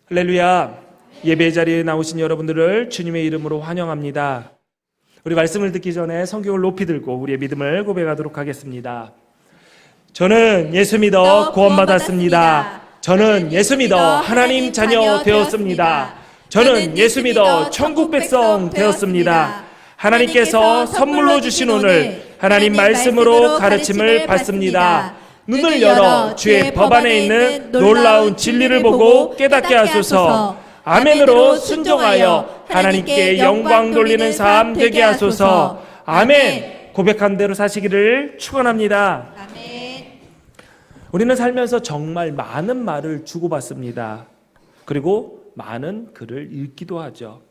할렐루야. 예배 자리에 나오신 여러분들을 주님의 이름으로 환영합니다. 우리 말씀을 듣기 전에 성경을 높이 들고 우리의 믿음을 고백하도록 하겠습니다. 저는 예수 믿어 구원받았습니다. 저는 예수 믿어 하나님 자녀 되었습니다. 저는 예수 믿어 천국 백성 되었습니다. 하나님께서 선물로 주신 오늘 하나님 말씀으로 가르침을 받습니다. 눈을 열어 주의 법 안에 있는 놀라운 진리를 보고 깨닫게 하소서. 아멘으로 순종하여 하나님께 영광 돌리는 삶 되게 하소서. 아멘. 고백한 대로 사시기를 축원합니다. 아멘. 우리는 살면서 정말 많은 말을 주고받습니다. 그리고 많은 글을 읽기도 하죠.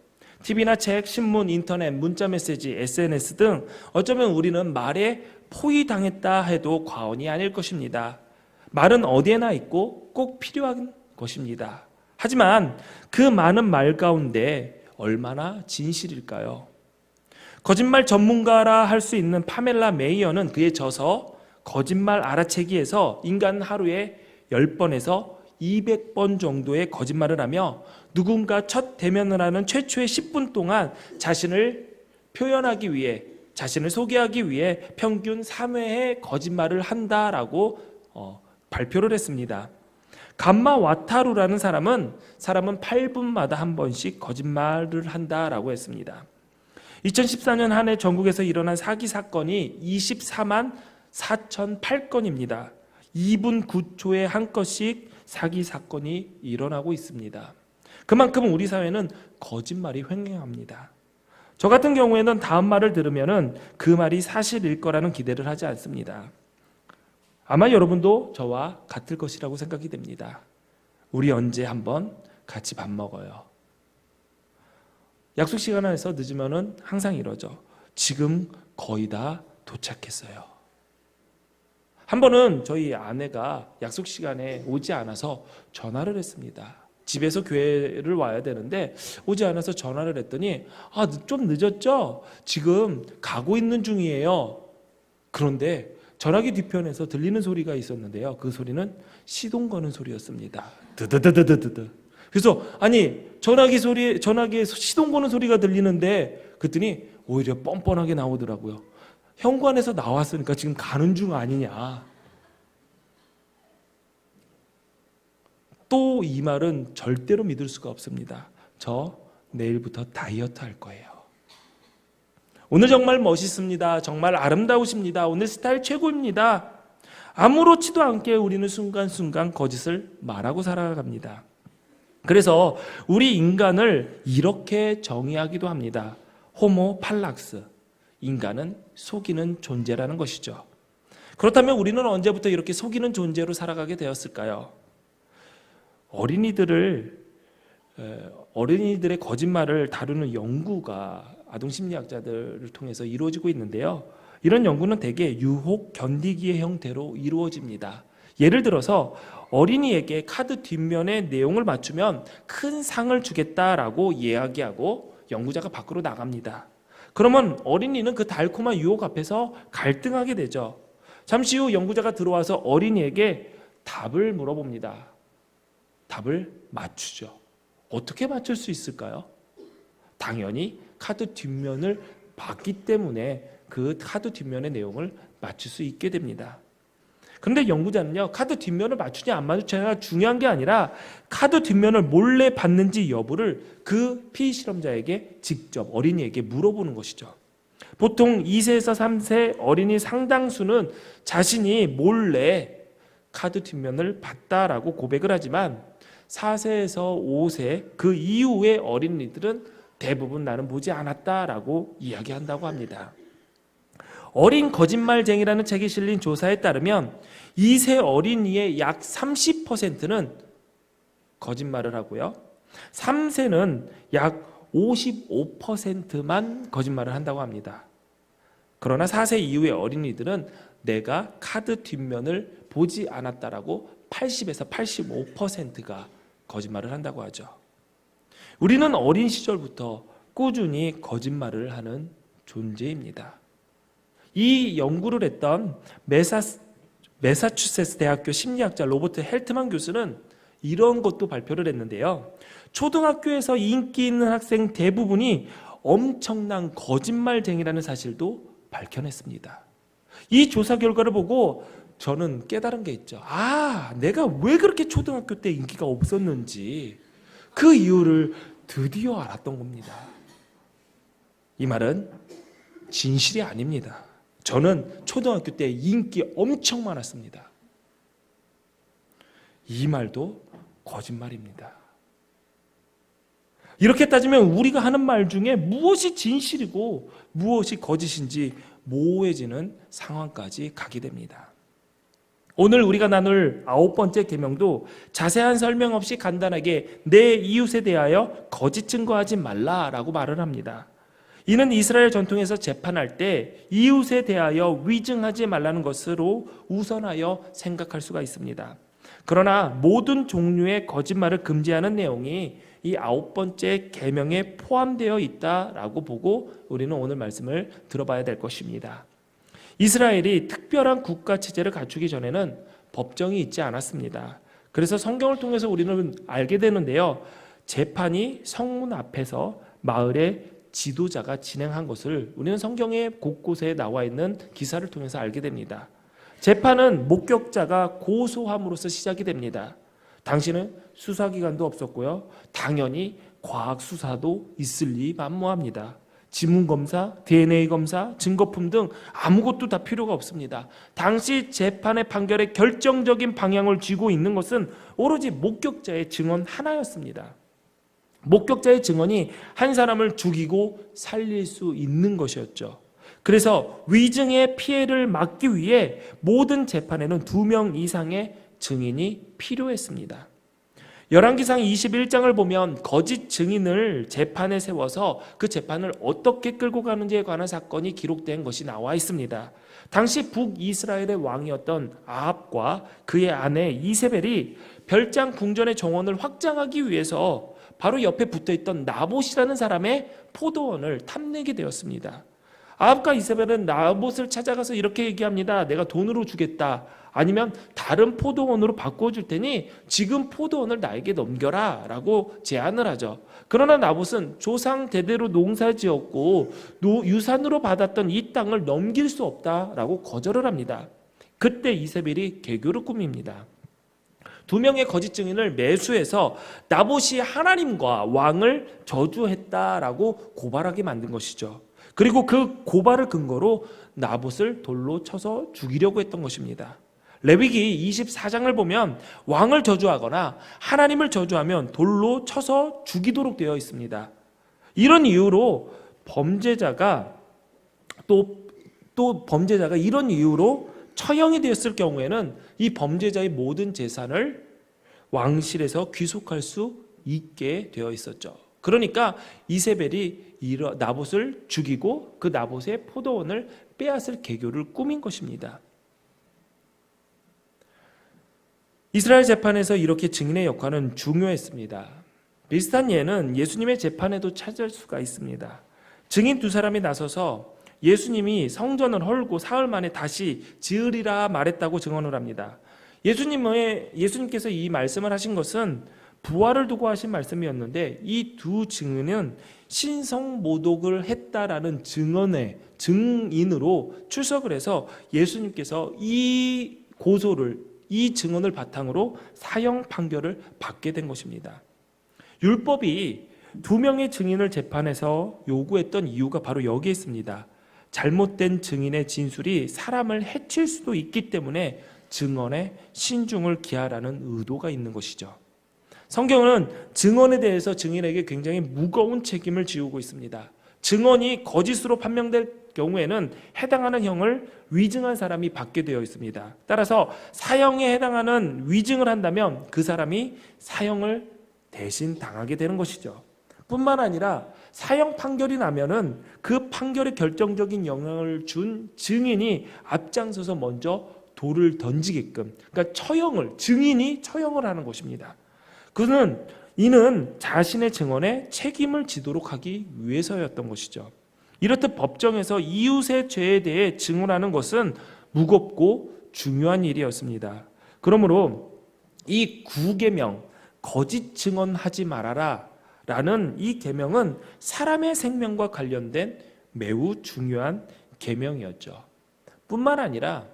TV나 책, 신문, 인터넷, 문자 메시지, SNS 등 어쩌면 우리는 말에 포위당했다 해도 과언이 아닐 것입니다. 말은 어디에나 있고 꼭 필요한 것입니다. 하지만 그 많은 말 가운데 얼마나 진실일까요? 거짓말 전문가라 할 수 있는 파멜라 메이어는 그의 저서 거짓말 알아채기에서 인간은 하루에 10번에서 200번 정도의 거짓말을 하며 누군가 첫 대면을 하는 최초의 10분 동안 자신을 표현하기 위해, 자신을 소개하기 위해 평균 3회의 거짓말을 한다라고 발표를 했습니다. 감마 와타루라는 사람은 8분마다 한 번씩 거짓말을 한다라고 했습니다. 2014년 한 해 전국에서 일어난 사기 사건이 24만 4,008건입니다. 2분 9초에 한 건씩 사기 사건이 일어나고 있습니다. 그만큼 우리 사회는 거짓말이 횡행합니다. 저 같은 경우에는 다음 말을 들으면 그 말이 사실일 거라는 기대를 하지 않습니다. 아마 여러분도 저와 같을 것이라고 생각이 됩니다. 우리 언제 한번 같이 밥 먹어요? 약속 시간 안에서 늦으면 항상 이러죠. 지금 거의 다 도착했어요. 한 번은 저희 아내가 약속 시간에 오지 않아서 전화를 했습니다. 집에서 교회를 와야 되는데 오지 않아서 전화를 했더니 좀 늦었죠? 지금 가고 있는 중이에요. 그런데 전화기 뒤편에서 들리는 소리가 있었는데요. 그 소리는 시동 거는 소리였습니다. 드드드드드드. 그래서 전화기에서 시동 거는 소리가 들리는데 그랬더니 오히려 뻔뻔하게 나오더라고요. 현관에서 나왔으니까 지금 가는 중 아니냐. 또 이 말은 절대로 믿을 수가 없습니다. 저 내일부터 다이어트 할 거예요. 오늘 정말 멋있습니다. 정말 아름다우십니다. 오늘 스타일 최고입니다. 아무렇지도 않게 우리는 순간순간 거짓을 말하고 살아갑니다. 그래서 우리 인간을 이렇게 정의하기도 합니다. 호모 팔락스. 인간은 속이는 존재라는 것이죠. 그렇다면 우리는 언제부터 이렇게 속이는 존재로 살아가게 되었을까요? 어린이들의 거짓말을 다루는 연구가 아동심리학자들을 통해서 이루어지고 있는데요. 이런 연구는 대개 유혹 견디기의 형태로 이루어집니다. 예를 들어서 어린이에게 카드 뒷면의 내용을 맞추면 큰 상을 주겠다라고 이야기하고 연구자가 밖으로 나갑니다. 그러면 어린이는 그 달콤한 유혹 앞에서 갈등하게 되죠. 잠시 후 연구자가 들어와서 어린이에게 답을 물어봅니다. 답을 맞추죠. 어떻게 맞출 수 있을까요? 당연히 카드 뒷면을 봤기 때문에 그 카드 뒷면의 내용을 맞출 수 있게 됩니다. 그런데 연구자는요, 카드 뒷면을 맞추냐 안 맞추냐가 중요한 게 아니라 카드 뒷면을 몰래 봤는지 여부를 그 피실험자에게 직접 어린이에게 물어보는 것이죠. 보통 2세에서 3세 어린이 상당수는 자신이 몰래 카드 뒷면을 봤다라고 고백을 하지만 4세에서 5세 그 이후의 어린이들은 대부분 나는 보지 않았다라고 이야기한다고 합니다. 어린 거짓말쟁이라는 책에 실린 조사에 따르면 2세 어린이의 약 30%는 거짓말을 하고요. 3세는 약 55%만 거짓말을 한다고 합니다. 그러나 4세 이후의 어린이들은 내가 카드 뒷면을 보지 않았다라고 80에서 85%가 거짓말을 한다고 하죠. 우리는 어린 시절부터 꾸준히 거짓말을 하는 존재입니다. 이 연구를 했던 메사추세츠 대학교 심리학자 로버트 헬트만 교수는 이런 것도 발표를 했는데요. 초등학교에서 인기 있는 학생 대부분이 엄청난 거짓말쟁이라는 사실도 밝혀냈습니다. 이 조사 결과를 보고 저는 깨달은 게 있죠. 내가 왜 그렇게 초등학교 때 인기가 없었는지 그 이유를 드디어 알았던 겁니다. 이 말은 진실이 아닙니다. 저는 초등학교 때 인기 엄청 많았습니다. 이 말도 거짓말입니다. 이렇게 따지면 우리가 하는 말 중에 무엇이 진실이고 무엇이 거짓인지 모호해지는 상황까지 가게 됩니다. 오늘 우리가 나눌 9번째 계명도 자세한 설명 없이 간단하게 내 이웃에 대하여 거짓 증거하지 말라라고 말을 합니다. 이는 이스라엘 전통에서 재판할 때 이웃에 대하여 위증하지 말라는 것으로 우선하여 생각할 수가 있습니다. 그러나 모든 종류의 거짓말을 금지하는 내용이 이 9번째 계명에 포함되어 있다라고 보고 우리는 오늘 말씀을 들어봐야 될 것입니다. 이스라엘이 특별한 국가 체제를 갖추기 전에는 법정이 있지 않았습니다. 그래서 성경을 통해서 우리는 알게 되는데요. 재판이 성문 앞에서 마을의 지도자가 진행한 것을 우리는 성경의 곳곳에 나와 있는 기사를 통해서 알게 됩니다. 재판은 목격자가 고소함으로써 시작이 됩니다. 당시는 수사기관도 없었고요. 당연히 과학수사도 있을 리 만무합니다. 지문검사, DNA 검사, 증거품 등 아무것도 다 필요가 없습니다. 당시 재판의 판결에 결정적인 방향을 쥐고 있는 것은 오로지 목격자의 증언 하나였습니다. 목격자의 증언이 한 사람을 죽이고 살릴 수 있는 것이었죠. 그래서 위증의 피해를 막기 위해 모든 재판에는 2명 이상의 증인이 필요했습니다. 열왕기상 21장을 보면 거짓 증인을 재판에 세워서 그 재판을 어떻게 끌고 가는지에 관한 사건이 기록된 것이 나와 있습니다. 당시 북이스라엘의 왕이었던 아합과 그의 아내 이세벨이 별장 궁전의 정원을 확장하기 위해서 바로 옆에 붙어있던 나봇이라는 사람의 포도원을 탐내게 되었습니다. 아합과 이세벨은 나봇을 찾아가서 이렇게 얘기합니다. 내가 돈으로 주겠다. 아니면 다른 포도원으로 바꿔줄 테니 지금 포도원을 나에게 넘겨라 라고 제안을 하죠. 그러나 나봇은 조상 대대로 농사지었고 유산으로 받았던 이 땅을 넘길 수 없다라고 거절을 합니다. 그때 이세벨이 계교를 꾸밉니다. 2명의 거짓 증인을 매수해서 나봇이 하나님과 왕을 저주했다라고 고발하게 만든 것이죠. 그리고 그 고발을 근거로 나봇을 돌로 쳐서 죽이려고 했던 것입니다. 레위기 24장을 보면 왕을 저주하거나 하나님을 저주하면 돌로 쳐서 죽이도록 되어 있습니다. 이런 이유로 범죄자가 이런 이유로 처형이 되었을 경우에는 이 범죄자의 모든 재산을 왕실에서 귀속할 수 있게 되어 있었죠. 그러니까 이세벨이 나봇을 죽이고 그 나봇의 포도원을 빼앗을 계교를 꾸민 것입니다. 이스라엘 재판에서 이렇게 증인의 역할은 중요했습니다. 비슷한 예는 예수님의 재판에도 찾을 수가 있습니다. 증인 2사람이 나서서 예수님이 성전을 헐고 사흘 만에 다시 지으리라 말했다고 증언을 합니다. 예수님께서 이 말씀을 하신 것은 부활을 두고 하신 말씀이었는데 이 2 증인은 신성모독을 했다라는 증인으로 출석을 해서 예수님께서 이 증언을 바탕으로 사형 판결을 받게 된 것입니다. 율법이 2명의 증인을 재판에서 요구했던 이유가 바로 여기에 있습니다. 잘못된 증인의 진술이 사람을 해칠 수도 있기 때문에 증언에 신중을 기하라는 의도가 있는 것이죠. 성경은 증언에 대해서 증인에게 굉장히 무거운 책임을 지우고 있습니다. 증언이 거짓으로 판명될 경우에는 해당하는 형을 위증한 사람이 받게 되어 있습니다. 따라서 사형에 해당하는 위증을 한다면 그 사람이 사형을 대신 당하게 되는 것이죠. 뿐만 아니라 사형 판결이 나면은 그 판결에 결정적인 영향을 준 증인이 앞장서서 먼저 돌을 던지게끔, 그러니까 증인이 처형을 하는 것입니다. 이는 자신의 증언에 책임을 지도록 하기 위해서였던 것이죠. 이렇듯 법정에서 이웃의 죄에 대해 증언하는 것은 무겁고 중요한 일이었습니다. 그러므로 이 9계명, 거짓 증언하지 말아라 라는 이 계명은 사람의 생명과 관련된 매우 중요한 계명이었죠. 뿐만 아니라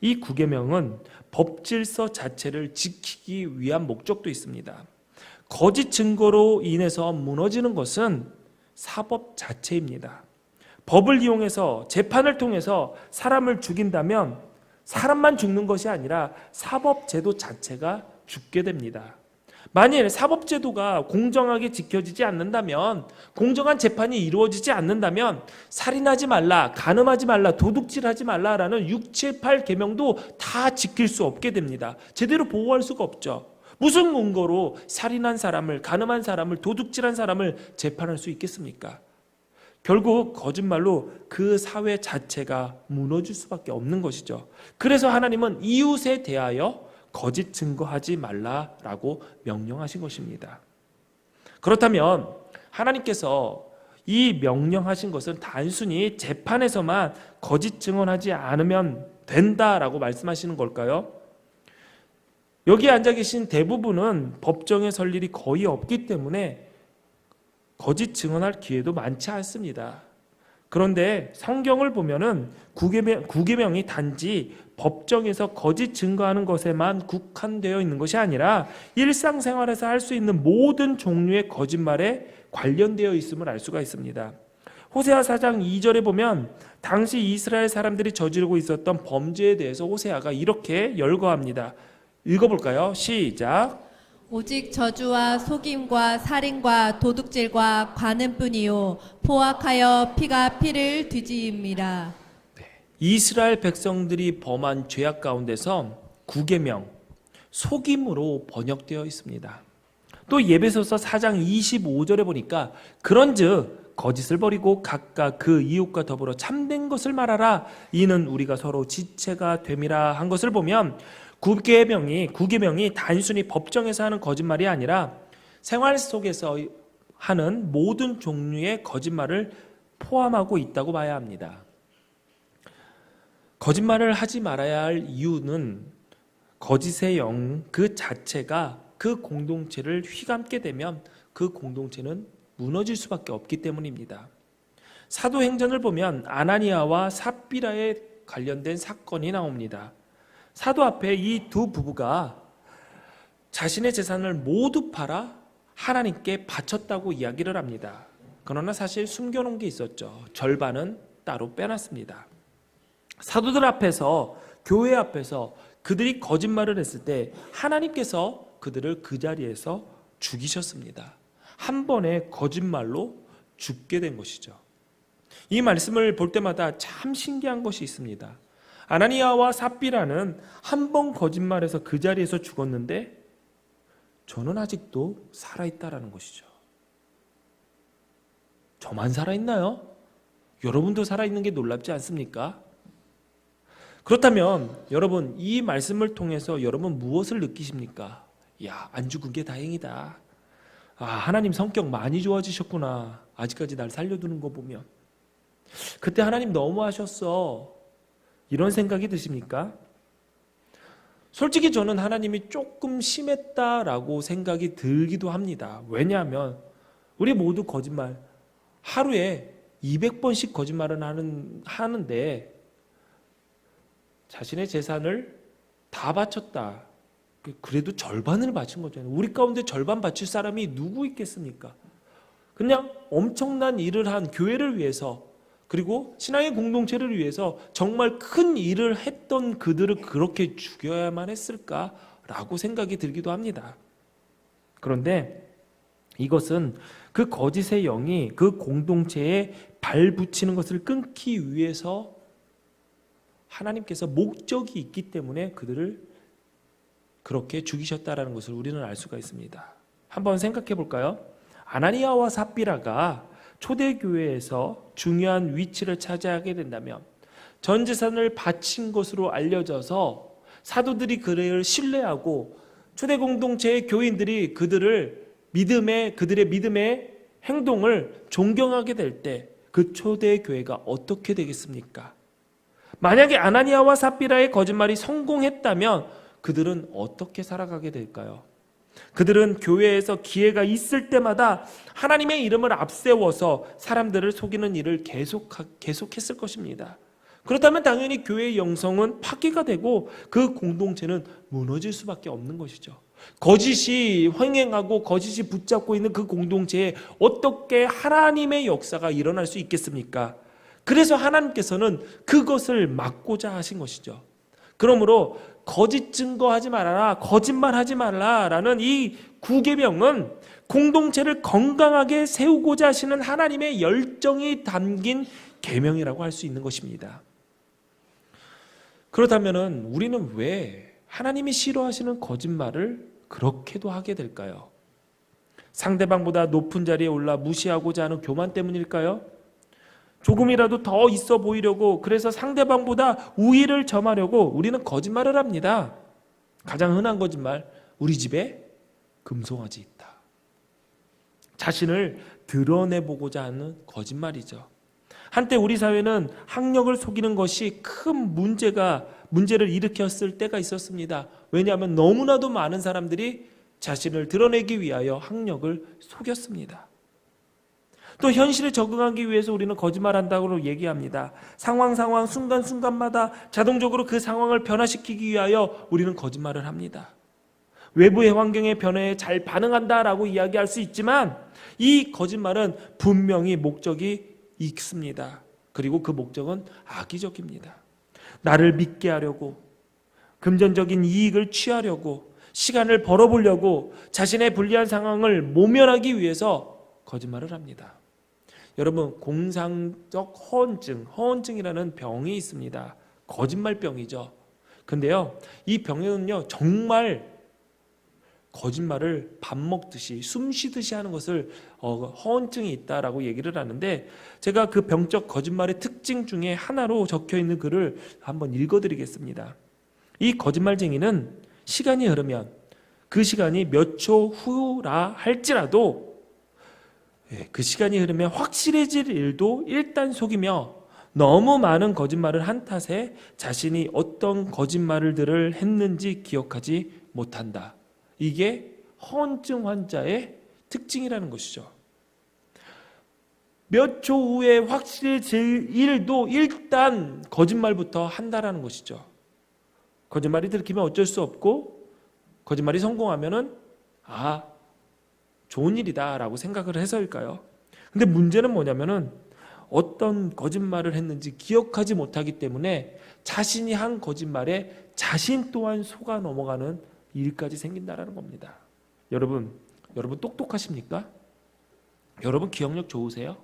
이 구계명은 법질서 자체를 지키기 위한 목적도 있습니다. 거짓 증거로 인해서 무너지는 것은 사법 자체입니다. 법을 이용해서 재판을 통해서 사람을 죽인다면 사람만 죽는 것이 아니라 사법제도 자체가 죽게 됩니다. 만일 사법제도가 공정하게 지켜지지 않는다면, 공정한 재판이 이루어지지 않는다면 살인하지 말라, 간음하지 말라, 도둑질하지 말라라는 6, 7, 8 계명도 다 지킬 수 없게 됩니다. 제대로 보호할 수가 없죠. 무슨 근거로 살인한 사람을, 간음한 사람을, 도둑질한 사람을 재판할 수 있겠습니까? 결국 거짓말로 그 사회 자체가 무너질 수밖에 없는 것이죠. 그래서 하나님은 이웃에 대하여 거짓 증거하지 말라라고 명령하신 것입니다. 그렇다면 하나님께서 이 명령하신 것은 단순히 재판에서만 거짓 증언하지 않으면 된다라고 말씀하시는 걸까요? 여기 앉아 계신 대부분은 법정에 설 일이 거의 없기 때문에 거짓 증언할 기회도 많지 않습니다. 그런데 성경을 보면은 구계명이 단지 법정에서 거짓 증거하는 것에만 국한되어 있는 것이 아니라 일상생활에서 할 수 있는 모든 종류의 거짓말에 관련되어 있음을 알 수가 있습니다. 호세아 4장 2절에 보면 당시 이스라엘 사람들이 저지르고 있었던 범죄에 대해서 호세아가 이렇게 열거합니다. 읽어볼까요? 시작. 오직 저주와 속임과 살인과 도둑질과 관음뿐이요 포악하여 피가 피를 뒤집니다. 이스라엘 백성들이 범한 죄악 가운데서 구계명, 속임으로 번역되어 있습니다. 또 예배소서 4장 25절에 보니까 그런즉 거짓을 버리고 각각 그 이웃과 더불어 참된 것을 말하라. 이는 우리가 서로 지체가 됨이라 한 것을 보면 구계명이 단순히 법정에서 하는 거짓말이 아니라 생활 속에서 하는 모든 종류의 거짓말을 포함하고 있다고 봐야 합니다. 거짓말을 하지 말아야 할 이유는 거짓의 영 그 자체가 그 공동체를 휘감게 되면 그 공동체는 무너질 수밖에 없기 때문입니다. 사도행전을 보면 아나니아와 삽비라에 관련된 사건이 나옵니다. 사도 앞에 이 두 부부가 자신의 재산을 모두 팔아 하나님께 바쳤다고 이야기를 합니다. 그러나 사실 숨겨놓은 게 있었죠. 절반은 따로 빼놨습니다. 사도들 앞에서, 교회 앞에서 그들이 거짓말을 했을 때 하나님께서 그들을 그 자리에서 죽이셨습니다. 한 번의 거짓말로 죽게 된 것이죠. 이 말씀을 볼 때마다 참 신기한 것이 있습니다. 아나니아와 삽비라는 한 번 거짓말해서 그 자리에서 죽었는데 저는 아직도 살아있다라는 것이죠. 저만 살아있나요? 여러분도 살아있는 게 놀랍지 않습니까? 그렇다면 여러분 이 말씀을 통해서 여러분 무엇을 느끼십니까? 야, 안 죽은 게 다행이다. 아, 하나님 성격 많이 좋아지셨구나. 아직까지 날 살려두는 거 보면. 그때 하나님 너무하셨어. 이런 생각이 드십니까? 솔직히 저는 하나님이 조금 심했다라고 생각이 들기도 합니다. 왜냐하면 우리 모두 거짓말, 하루에 200번씩 거짓말을 하는데 자신의 재산을 다 바쳤다. 그래도 절반을 바친 거잖아요. 우리 가운데 절반 바칠 사람이 누구 있겠습니까? 그냥 엄청난 일을 한 교회를 위해서, 그리고 신앙의 공동체를 위해서 정말 큰 일을 했던 그들을 그렇게 죽여야만 했을까라고 생각이 들기도 합니다. 그런데 이것은 그 거짓의 영이 그 공동체에 발붙이는 것을 끊기 위해서 하나님께서 목적이 있기 때문에 그들을 그렇게 죽이셨다라는 것을 우리는 알 수가 있습니다. 한번 생각해 볼까요? 아나니아와 삽비라가 초대교회에서 중요한 위치를 차지하게 된다면, 전 재산을 바친 것으로 알려져서 사도들이 그를 신뢰하고 초대 공동체의 교인들이 그들의 믿음의 행동을 존경하게 될 때 그 초대교회가 어떻게 되겠습니까? 만약에 아나니아와 삽비라의 거짓말이 성공했다면 그들은 어떻게 살아가게 될까요? 그들은 교회에서 기회가 있을 때마다 하나님의 이름을 앞세워서 사람들을 속이는 일을 계속했을 것입니다. 그렇다면 당연히 교회의 영성은 파괴가 되고 그 공동체는 무너질 수밖에 없는 것이죠. 거짓이 횡행하고 거짓이 붙잡고 있는 그 공동체에 어떻게 하나님의 역사가 일어날 수 있겠습니까? 그래서 하나님께서는 그것을 막고자 하신 것이죠. 그러므로 거짓 증거하지 말아라, 거짓말하지 말라라는 이 구계명은 공동체를 건강하게 세우고자 하시는 하나님의 열정이 담긴 계명이라고 할 수 있는 것입니다. 그렇다면 우리는 왜 하나님이 싫어하시는 거짓말을 그렇게도 하게 될까요? 상대방보다 높은 자리에 올라 무시하고자 하는 교만 때문일까요? 조금이라도 더 있어 보이려고, 그래서 상대방보다 우위를 점하려고 우리는 거짓말을 합니다. 가장 흔한 거짓말, 우리 집에 금송아지 있다. 자신을 드러내보고자 하는 거짓말이죠. 한때 우리 사회는 학력을 속이는 것이 큰 문제를 일으켰을 때가 있었습니다. 왜냐하면 너무나도 많은 사람들이 자신을 드러내기 위하여 학력을 속였습니다. 또 현실에 적응하기 위해서 우리는 거짓말한다고 얘기합니다. 상황, 순간순간마다 자동적으로 그 상황을 변화시키기 위하여 우리는 거짓말을 합니다. 외부의 환경의 변화에 잘 반응한다라고 이야기할 수 있지만 이 거짓말은 분명히 목적이 있습니다. 그리고 그 목적은 악의적입니다. 나를 믿게 하려고, 금전적인 이익을 취하려고, 시간을 벌어보려고, 자신의 불리한 상황을 모면하기 위해서 거짓말을 합니다. 여러분, 공상적 허언증이라는 병이 있습니다. 거짓말병이죠. 근데요, 이 병에는요, 정말 거짓말을 밥 먹듯이 숨 쉬듯이 하는 것을 허언증이 있다라고 얘기를 하는데, 제가 그 병적 거짓말의 특징 중에 하나로 적혀 있는 글을 한번 읽어드리겠습니다. 이 거짓말쟁이는 시간이 흐르면 그 시간이 몇 초 후라 할지라도 그 시간이 흐르면 확실해질 일도 일단 속이며 너무 많은 거짓말을 한 탓에 자신이 어떤 거짓말들을 했는지 기억하지 못한다. 이게 허언증 환자의 특징이라는 것이죠. 몇 초 후에 확실해질 일도 일단 거짓말부터 한다라는 것이죠. 거짓말이 들키면 어쩔 수 없고, 거짓말이 성공하면은 좋은 일이다라고 생각을 해서일까요? 근데 문제는 뭐냐면은 어떤 거짓말을 했는지 기억하지 못하기 때문에 자신이 한 거짓말에 자신 또한 속아 넘어가는 일까지 생긴다라는 겁니다. 여러분 똑똑하십니까? 여러분 기억력 좋으세요?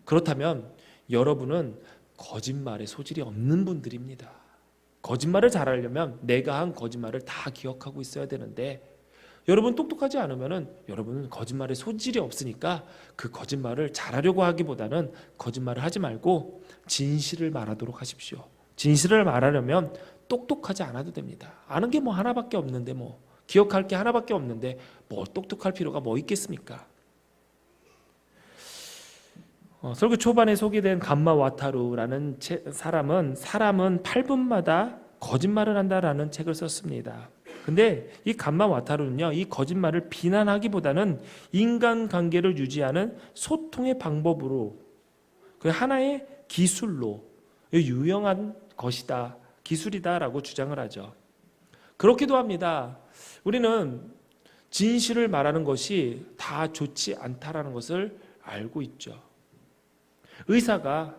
그렇다면 여러분은 거짓말에 소질이 없는 분들입니다. 거짓말을 잘하려면 내가 한 거짓말을 다 기억하고 있어야 되는데, 여러분 똑똑하지 않으면은 여러분은 거짓말에 소질이 없으니까 그 거짓말을 잘하려고 하기보다는 거짓말을 하지 말고 진실을 말하도록 하십시오. 진실을 말하려면 똑똑하지 않아도 됩니다. 아는 게 뭐 하나밖에 없는데, 기억할 게 하나밖에 없는데 뭐 똑똑할 필요가 뭐 있겠습니까? 설교 초반에 소개된 감마 와타루라는 사람은 8분마다 거짓말을 한다라는 책을 썼습니다. 근데 이 감마 와타루는요, 이 거짓말을 비난하기보다는 인간관계를 유지하는 소통의 방법으로, 그 하나의 기술로 유용한 것이다, 기술이다라고 주장을 하죠. 그렇기도 합니다. 우리는 진실을 말하는 것이 다 좋지 않다라는 것을 알고 있죠. 의사가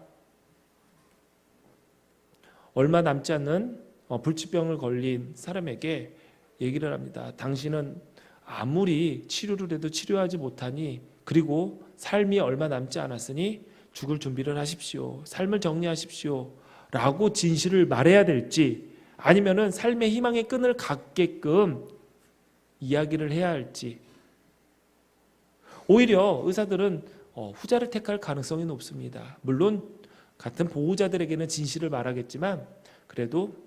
얼마 남지 않는 불치병을 걸린 사람에게 얘기를 합니다. 당신은 아무리 치료를 해도 치료하지 못하니, 그리고 삶이 얼마 남지 않았으니 죽을 준비를 하십시오. 삶을 정리하십시오. 라고 진실을 말해야 될지, 아니면은 삶의 희망의 끈을 갖게끔 이야기를 해야 할지. 오히려 의사들은 후자를 택할 가능성이 높습니다. 물론 같은 보호자들에게는 진실을 말하겠지만, 그래도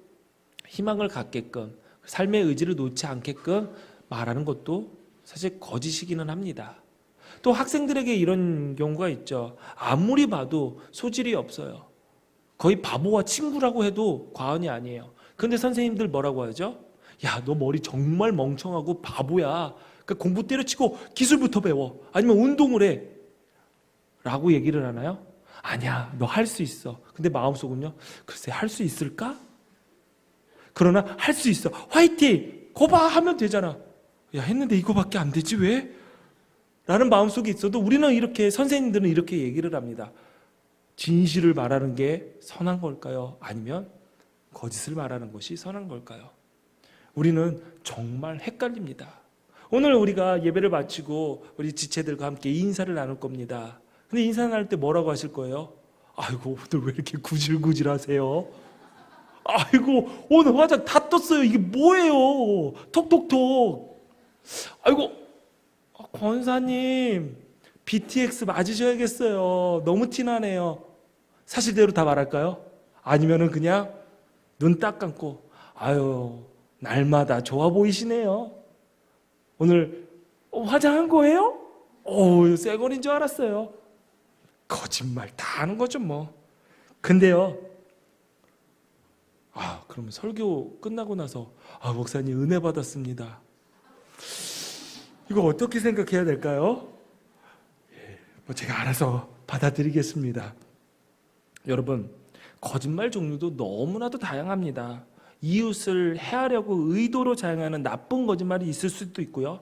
희망을 갖게끔, 삶의 의지를 놓지 않게끔 말하는 것도 사실 거짓이기는 합니다. 또 학생들에게 이런 경우가 있죠. 아무리 봐도 소질이 없어요. 거의 바보와 친구라고 해도 과언이 아니에요. 그런데 선생님들 뭐라고 하죠? 야, 너 머리 정말 멍청하고 바보야. 그러니까 공부 때려치고 기술부터 배워. 아니면 운동을 해. 라고 얘기를 하나요? 아니야, 너 할 수 있어. 근데 마음속은요, 글쎄 할 수 있을까? 그러나 할 수 있어. 화이팅! 거봐 하면 되잖아. 야, 했는데 이거밖에 안 되지 왜? 라는 마음속에 있어도 우리는 이렇게, 선생님들은 이렇게 얘기를 합니다. 진실을 말하는 게 선한 걸까요? 아니면 거짓을 말하는 것이 선한 걸까요? 우리는 정말 헷갈립니다. 오늘 우리가 예배를 마치고 우리 지체들과 함께 인사를 나눌 겁니다. 근데 인사 나눌 때 뭐라고 하실 거예요? 아이고, 오늘 왜 이렇게 구질구질 하세요? 아이고, 오늘 화장 다 떴어요. 이게 뭐예요? 톡톡톡. 아이고, 권사님, BTX 맞으셔야겠어요. 너무 티나네요. 사실대로 다 말할까요? 아니면은 그냥 눈 딱 감고, 아유, 날마다 좋아 보이시네요. 오늘 화장한 거예요? 새 거인 줄 알았어요. 거짓말 다 하는 거죠 뭐. 근데요, 그러면 설교 끝나고 나서 목사님 은혜 받았습니다. 이거 어떻게 생각해야 될까요? 제가 알아서 받아들이겠습니다. 여러분, 거짓말 종류도 너무나도 다양합니다. 이웃을 해하려고 의도로 자행하는 나쁜 거짓말이 있을 수도 있고요.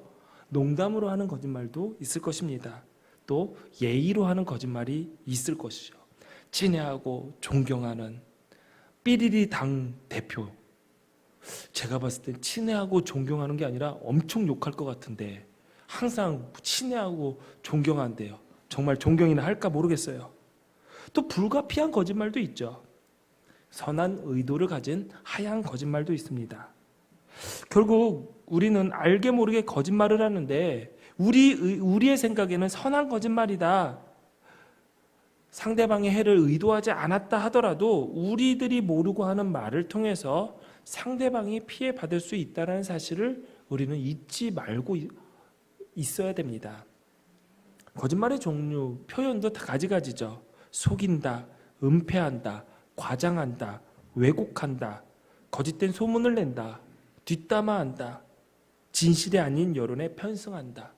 농담으로 하는 거짓말도 있을 것입니다. 또 예의로 하는 거짓말이 있을 것이죠. 친애하고 존경하는 삐리리 당 대표. 제가 봤을 땐 친애하고 존경하는 게 아니라 엄청 욕할 것 같은데 항상 친애하고 존경한대요. 정말 존경이나 할까 모르겠어요. 또 불가피한 거짓말도 있죠. 선한 의도를 가진 하얀 거짓말도 있습니다. 결국 우리는 알게 모르게 거짓말을 하는데 우리의 생각에는 선한 거짓말이다. 상대방의 해를 의도하지 않았다 하더라도 우리들이 모르고 하는 말을 통해서 상대방이 피해받을 수 있다는 사실을 우리는 잊지 말고 있어야 됩니다. 거짓말의 종류, 표현도 다 가지가지죠. 속인다, 은폐한다, 과장한다, 왜곡한다, 거짓된 소문을 낸다, 뒷담화한다, 진실이 아닌 여론에 편승한다.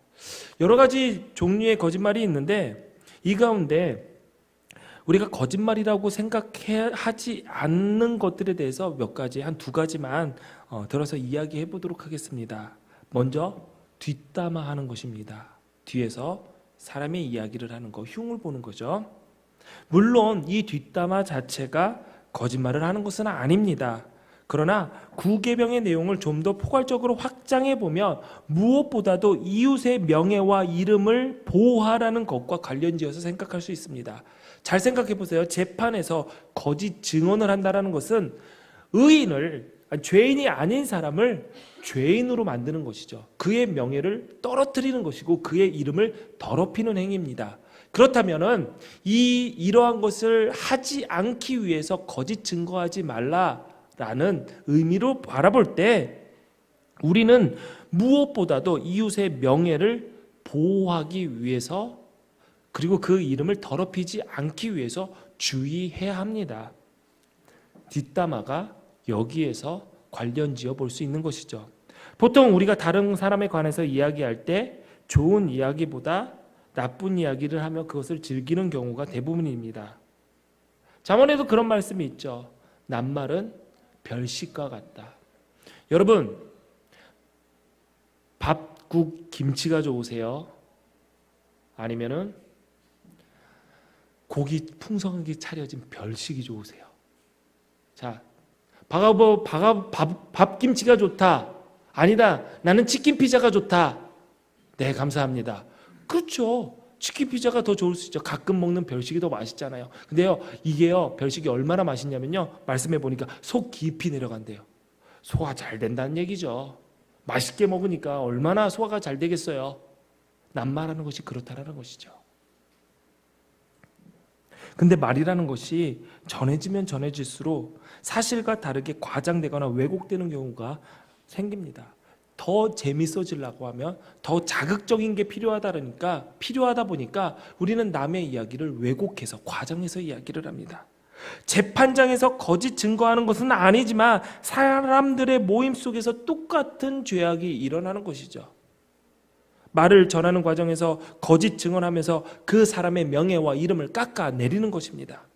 여러 가지 종류의 거짓말이 있는데 이 가운데 우리가 거짓말이라고 생각하지 않는 것들에 대해서 몇 가지, 한 두 가지만 들어서 이야기해 보도록 하겠습니다. 먼저 뒷담화하는 것입니다. 뒤에서 사람의 이야기를 하는 거, 흉을 보는 거죠. 물론 이 뒷담화 자체가 거짓말을 하는 것은 아닙니다. 그러나 구계명의 내용을 좀 더 포괄적으로 확장해 보면 무엇보다도 이웃의 명예와 이름을 보호하라는 것과 관련지어서 생각할 수 있습니다. 잘 생각해 보세요. 재판에서 거짓 증언을 한다는 것은 죄인이 아닌 사람을 죄인으로 만드는 것이죠. 그의 명예를 떨어뜨리는 것이고 그의 이름을 더럽히는 행위입니다. 그렇다면은 이러한 것을 하지 않기 위해서 거짓 증거하지 말라라는 의미로 바라볼 때 우리는 무엇보다도 이웃의 명예를 보호하기 위해서 그리고 그 이름을 더럽히지 않기 위해서 주의해야 합니다. 뒷담화가 여기에서 관련지어 볼 수 있는 것이죠. 보통 우리가 다른 사람에 관해서 이야기할 때 좋은 이야기보다 나쁜 이야기를 하며 그것을 즐기는 경우가 대부분입니다. 잠언에도 그런 말씀이 있죠. 낱말은 별식과 같다. 여러분, 밥, 국, 김치가 좋으세요? 아니면은 고기 풍성하게 차려진 별식이 좋으세요? 자, 밥김치가 좋다. 아니다. 나는 치킨 피자가 좋다. 네, 감사합니다. 그렇죠. 치킨 피자가 더 좋을 수 있죠. 가끔 먹는 별식이 더 맛있잖아요. 근데요, 이게요, 별식이 얼마나 맛있냐면요, 말씀해 보니까 속 깊이 내려간대요. 소화 잘 된다는 얘기죠. 맛있게 먹으니까 얼마나 소화가 잘 되겠어요. 낱말하는 것이 그렇다라는 것이죠. 근데 말이라는 것이 전해지면 전해질수록 사실과 다르게 과장되거나 왜곡되는 경우가 생깁니다. 더 재밌어지려고 하면 더 자극적인 게 필요하다 보니까 우리는 남의 이야기를 왜곡해서 과장해서 이야기를 합니다. 재판장에서 거짓 증거하는 것은 아니지만 사람들의 모임 속에서 똑같은 죄악이 일어나는 것이죠. 말을 전하는 과정에서 거짓 증언하면서 그 사람의 명예와 이름을 깎아내리는 것입니다.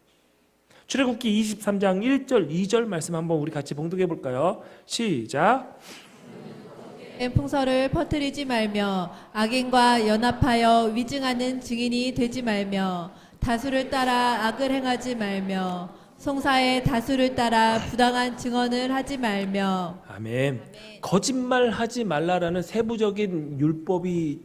출애굽기 23장 1절 2절 말씀 한번 우리 같이 봉독해 볼까요? 시작. 풍서를 퍼뜨리지 말며 악인과 연합하여 위증하는 증인이 되지 말며 다수를 따라 악을 행하지 말며 송사의 다수를 따라 부당한 증언을 하지 말며. 아멘. 거짓말하지 말라라는 세부적인 율법이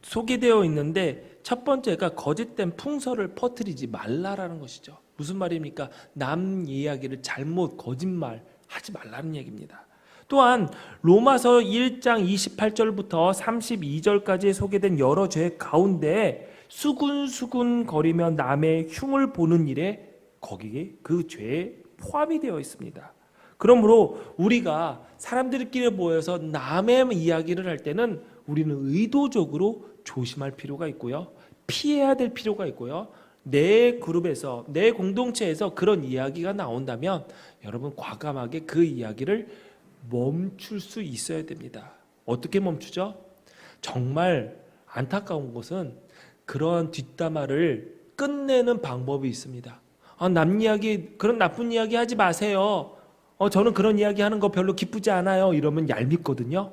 소개되어 있는데 첫 번째가 거짓된 풍설을 퍼뜨리지 말라라는 것이죠. 무슨 말입니까? 남 이야기를 잘못 거짓말하지 말라는 얘기입니다. 또한 로마서 1장 28절부터 32절까지 소개된 여러 죄 가운데 수군수군 거리며 남의 흉을 보는 일에 거기에 그 죄에 포함이 되어 있습니다. 그러므로 우리가 사람들끼리 모여서 남의 이야기를 할 때는 우리는 의도적으로 조심할 필요가 있고요. 피해야 될 필요가 있고요. 내 그룹에서, 내 공동체에서 그런 이야기가 나온다면 여러분 과감하게 그 이야기를 멈출 수 있어야 됩니다. 어떻게 멈추죠? 정말 안타까운 것은 그런 뒷담화를 끝내는 방법이 있습니다. 남 이야기, 그런 나쁜 이야기 하지 마세요. 저는 그런 이야기 하는 거 별로 기쁘지 않아요. 이러면 얄밉거든요.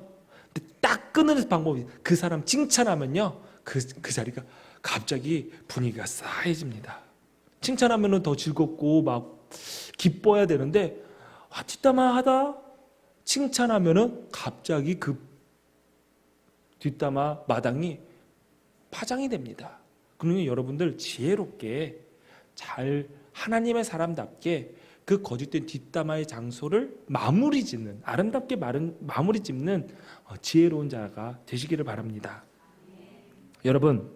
근데 딱 끊는 방법이, 그 사람 칭찬하면요, 그 자리가 갑자기 분위기가 싸해집니다. 칭찬하면은 더 즐겁고 막 기뻐야 되는데, 뒷담화 하다 칭찬하면은 갑자기 그 뒷담화 마당이 파장이 됩니다. 그러니 여러분들 지혜롭게 잘 하나님의 사람답게 그 거짓된 뒷담화의 장소를 마무리 짓는, 아름답게 마무리 짓는 지혜로운 자가 되시기를 바랍니다. 여러분,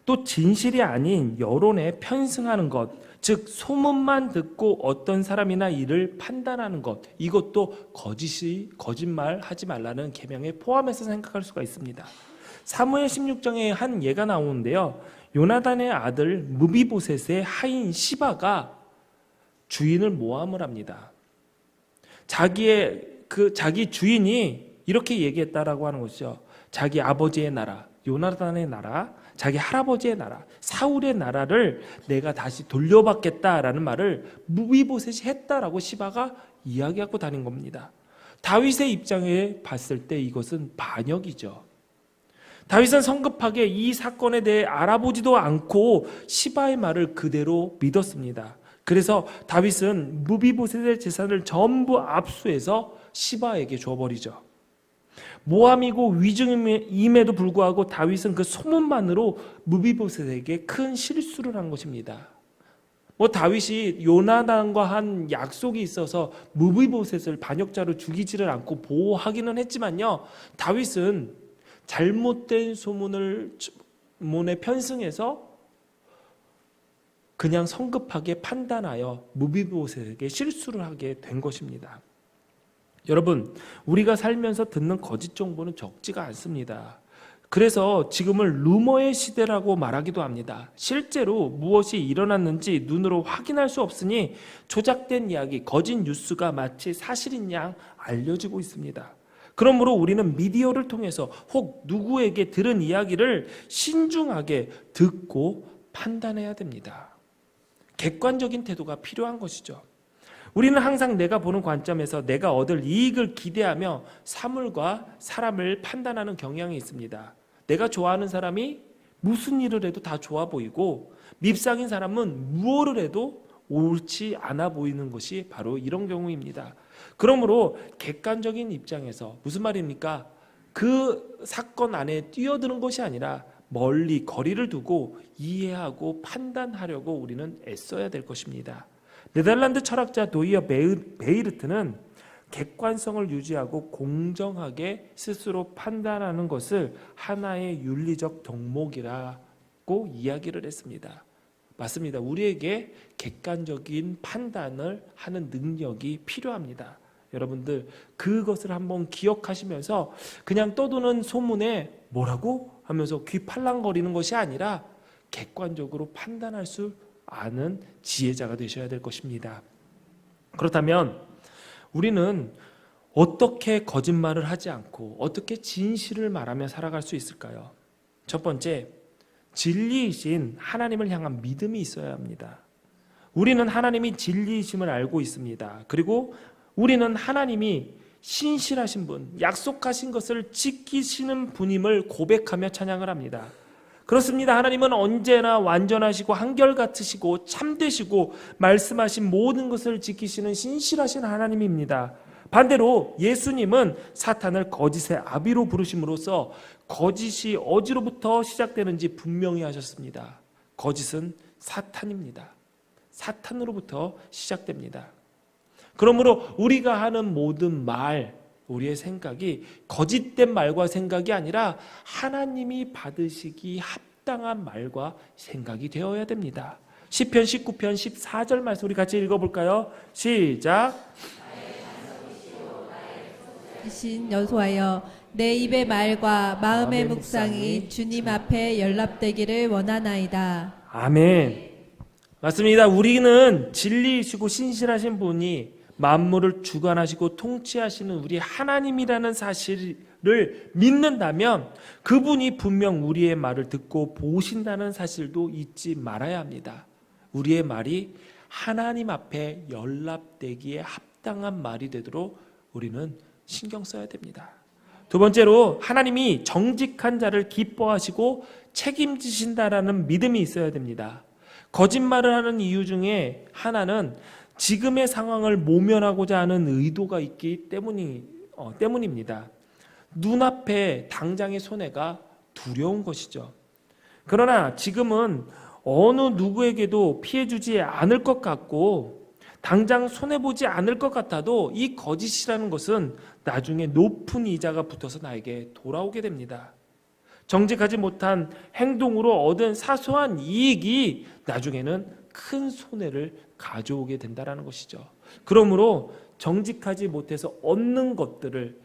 또 진실이 아닌 여론에 편승하는 것, 즉 소문만 듣고 어떤 사람이나 일을 판단하는 것, 이것도 거짓말하지 말라는 계명에 포함해서 생각할 수가 있습니다. 사무엘 16장에 한 예가 나오는데요, 요나단의 아들 무비보셋의 하인 시바가 주인을 모함을 합니다. 자기 주인이 이렇게 얘기했다라고 하는 것이죠. 자기 아버지의 나라, 요나단의 나라, 자기 할아버지의 나라, 사울의 나라를 내가 다시 돌려받겠다라는 말을 무비보셋이 했다라고 시바가 이야기하고 다닌 겁니다. 다윗의 입장에 봤을 때 이것은 반역이죠. 다윗은 성급하게 이 사건에 대해 알아보지도 않고 시바의 말을 그대로 믿었습니다. 그래서 다윗은 무비보셋의 재산을 전부 압수해서 시바에게 줘버리죠. 모함이고 위증임에도 불구하고 다윗은 그 소문만으로 무비보셋에게 큰 실수를 한 것입니다. 다윗이 요나단과 한 약속이 있어서 무비보셋을 반역자로 죽이지를 않고 보호하기는 했지만요, 다윗은 잘못된 소문에 편승해서 그냥 성급하게 판단하여 무비보셋에게 실수를 하게 된 것입니다. 여러분, 우리가 살면서 듣는 거짓 정보는 적지가 않습니다. 그래서 지금은 루머의 시대라고 말하기도 합니다. 실제로 무엇이 일어났는지 눈으로 확인할 수 없으니 조작된 이야기, 거짓 뉴스가 마치 사실인 양 알려지고 있습니다. 그러므로 우리는 미디어를 통해서 혹 누구에게 들은 이야기를 신중하게 듣고 판단해야 됩니다. 객관적인 태도가 필요한 것이죠. 우리는 항상 내가 보는 관점에서 내가 얻을 이익을 기대하며 사물과 사람을 판단하는 경향이 있습니다. 내가 좋아하는 사람이 무슨 일을 해도 다 좋아 보이고 밉상인 사람은 무엇을 해도 옳지 않아 보이는 것이 바로 이런 경우입니다. 그러므로 객관적인 입장에서, 무슨 말입니까? 그 사건 안에 뛰어드는 것이 아니라 멀리 거리를 두고 이해하고 판단하려고 우리는 애써야 될 것입니다. 네덜란드 철학자 도이어 베이르트는 객관성을 유지하고 공정하게 스스로 판단하는 것을 하나의 윤리적 덕목이라고 이야기를 했습니다. 맞습니다. 우리에게 객관적인 판단을 하는 능력이 필요합니다. 여러분들 그것을 한번 기억하시면서 그냥 떠도는 소문에 뭐라고 하면서 귀 팔랑거리는 것이 아니라 객관적으로 판단할 수 아는 지혜자가 되셔야 될 것입니다. 그렇다면 우리는 어떻게 거짓말을 하지 않고 어떻게 진실을 말하며 살아갈 수 있을까요? 첫 번째, 진리이신 하나님을 향한 믿음이 있어야 합니다. 우리는 하나님이 진리이심을 알고 있습니다. 그리고 우리는 하나님이 신실하신 분, 약속하신 것을 지키시는 분임을 고백하며 찬양을 합니다. 그렇습니다. 하나님은 언제나 완전하시고 한결같으시고 참되시고 말씀하신 모든 것을 지키시는 신실하신 하나님입니다. 반대로 예수님은 사탄을 거짓의 아비로 부르심으로써 거짓이 어디로부터 시작되는지 분명히 하셨습니다. 거짓은 사탄입니다. 사탄으로부터 시작됩니다. 그러므로 우리가 하는 모든 말, 우리의 생각이 거짓된 말과 생각이 아니라 하나님이 받으시기 합당한 말과 생각이 되어야 됩니다. 시편 19편 14절 말씀 우리 같이 읽어볼까요? 시작. 신 여호와여, 내 입의 말과 마음의 묵상이 주님 앞에 연락되기를 원하나이다. 아멘. 맞습니다. 우리는 진리이시고 신실하신 분이 만물을 주관하시고 통치하시는 우리 하나님이라는 사실을 믿는다면 그분이 분명 우리의 말을 듣고 보신다는 사실도 잊지 말아야 합니다. 우리의 말이 하나님 앞에 연락되기에 합당한 말이 되도록 우리는 신경 써야 됩니다. 두 번째로 하나님이 정직한 자를 기뻐하시고 책임지신다라는 믿음이 있어야 됩니다. 거짓말을 하는 이유 중에 하나는 지금의 상황을 모면하고자 하는 의도가 있기 때문입니다. 눈앞에 당장의 손해가 두려운 것이죠. 그러나 지금은 어느 누구에게도 피해 주지 않을 것 같고 당장 손해보지 않을 것 같아도 이 거짓이라는 것은 나중에 높은 이자가 붙어서 나에게 돌아오게 됩니다. 정직하지 못한 행동으로 얻은 사소한 이익이 나중에는 큰 손해를 가져오게 된다는 것이죠. 그러므로 정직하지 못해서 얻는 것들을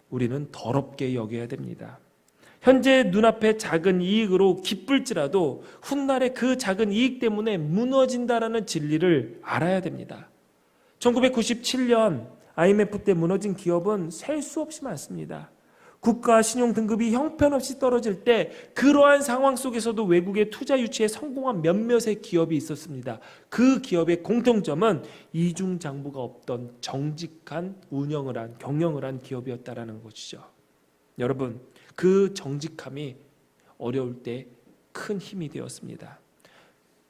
우리는 더럽게 여겨야 됩니다. 현재 눈앞에 작은 이익으로 기쁠지라도 훗날에 그 작은 이익 때문에 무너진다라는 진리를 알아야 됩니다. 1997년 IMF 때 무너진 기업은 셀 수 없이 많습니다. 국가 신용 등급이 형편없이 떨어질 때 그러한 상황 속에서도 외국의 투자 유치에 성공한 몇몇의 기업이 있었습니다. 그 기업의 공통점은 이중장부가 없던 정직한 경영을 한 기업이었다라는 것이죠. 여러분, 그 정직함이 어려울 때 큰 힘이 되었습니다.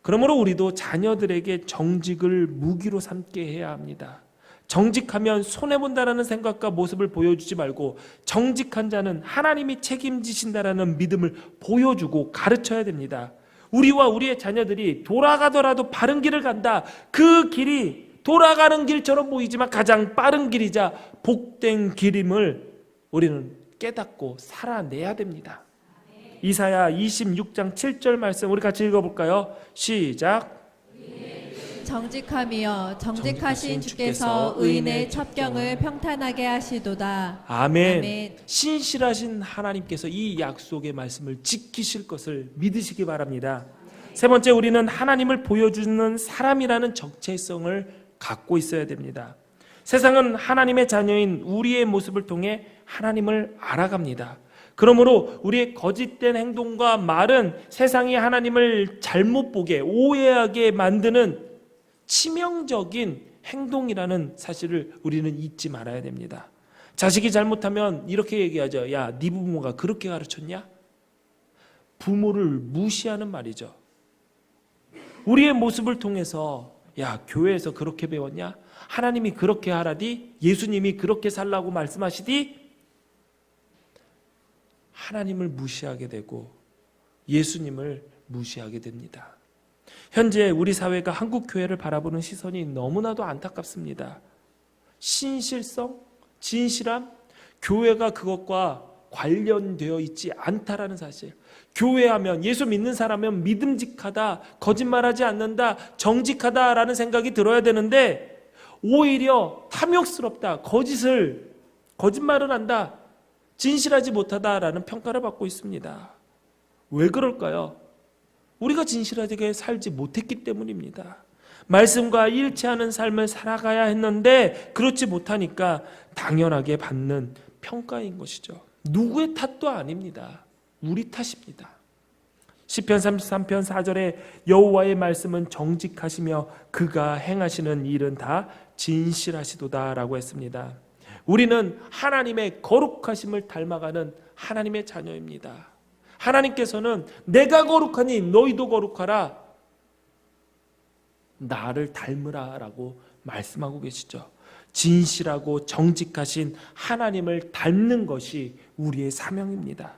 그러므로 우리도 자녀들에게 정직을 무기로 삼게 해야 합니다. 정직하면 손해본다라는 생각과 모습을 보여주지 말고 정직한 자는 하나님이 책임지신다라는 믿음을 보여주고 가르쳐야 됩니다. 우리와 우리의 자녀들이 돌아가더라도 바른 길을 간다. 그 길이 돌아가는 길처럼 보이지만 가장 빠른 길이자 복된 길임을 우리는 깨닫고 살아내야 됩니다. 이사야 26장 7절 말씀 우리 같이 읽어볼까요? 시작. 정직하며 정직하신 주께서 의인의 첩경을 평탄하게 하시도다. 아멘. 아멘. 신실하신 하나님께서 이 약속의 말씀을 지키실 것을 믿으시기 바랍니다. 세 번째, 우리는 하나님을 보여주는 사람이라는 정체성을 갖고 있어야 됩니다. 세상은 하나님의 자녀인 우리의 모습을 통해 하나님을 알아갑니다. 그러므로 우리의 거짓된 행동과 말은 세상이 하나님을 잘못 보게, 오해하게 만드는 치명적인 행동이라는 사실을 우리는 잊지 말아야 됩니다. 자식이 잘못하면 이렇게 얘기하죠. 야, 네 부모가 그렇게 가르쳤냐? 부모를 무시하는 말이죠. 우리의 모습을 통해서 야, 교회에서 그렇게 배웠냐? 하나님이 그렇게 하라디? 예수님이 그렇게 살라고 말씀하시디? 하나님을 무시하게 되고 예수님을 무시하게 됩니다. 현재 우리 사회가 한국 교회를 바라보는 시선이 너무나도 안타깝습니다. 신실성, 진실함, 교회가 그것과 관련되어 있지 않다라는 사실. 교회하면, 예수 믿는 사람은 믿음직하다, 거짓말하지 않는다, 정직하다라는 생각이 들어야 되는데 오히려 탐욕스럽다, 거짓말을 한다, 진실하지 못하다라는 평가를 받고 있습니다. 왜 그럴까요? 우리가 진실하게 살지 못했기 때문입니다. 말씀과 일치하는 삶을 살아가야 했는데 그렇지 못하니까 당연하게 받는 평가인 것이죠. 누구의 탓도 아닙니다. 우리 탓입니다. 시편 33편 4절에 여호와의 말씀은 정직하시며 그가 행하시는 일은 다 진실하시도다라고 했습니다. 우리는 하나님의 거룩하심을 닮아가는 하나님의 자녀입니다. 하나님께서는 내가 거룩하니 너희도 거룩하라, 나를 닮으라 라고 말씀하고 계시죠. 진실하고 정직하신 하나님을 닮는 것이 우리의 사명입니다.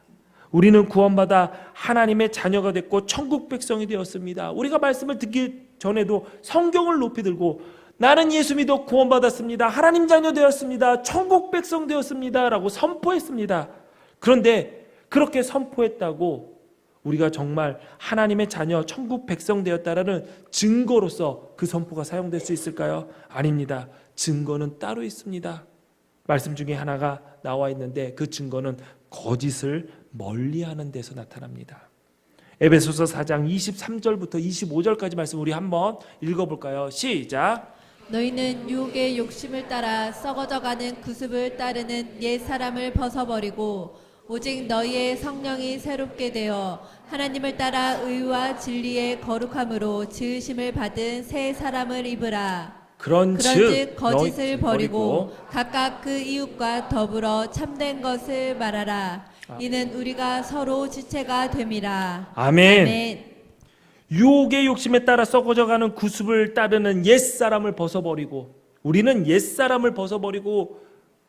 우리는 구원받아 하나님의 자녀가 됐고 천국 백성이 되었습니다. 우리가 말씀을 듣기 전에도 성경을 높이 들고 나는 예수 믿어 구원받았습니다, 하나님 자녀 되었습니다, 천국 백성 되었습니다 라고 선포했습니다. 그런데 그렇게 선포했다고 우리가 정말 하나님의 자녀 천국 백성 되었다라는 증거로서 그 선포가 사용될 수 있을까요? 아닙니다. 증거는 따로 있습니다. 말씀 중에 하나가 나와 있는데 그 증거는 거짓을 멀리하는 데서 나타납니다. 에베소서 4장 23절부터 25절까지 말씀 우리 한번 읽어볼까요? 시작. 너희는 유혹의 욕심을 따라 썩어져가는 구습을 따르는 옛 사람을 벗어버리고 오직 너희의 성령이 새롭게 되어 하나님을 따라 의와 진리의 거룩함으로 지으심을 받은 새 사람을 입으라. 그런즉 거짓을 버리고 각각 그 이웃과 더불어 참된 것을 말하라. 이는 우리가 서로 지체가 됨이라. 아멘. 아멘. 유혹의 욕심에 따라 썩어져가는 구습을 따르는 옛사람을 벗어버리고, 우리는 옛사람을 벗어버리고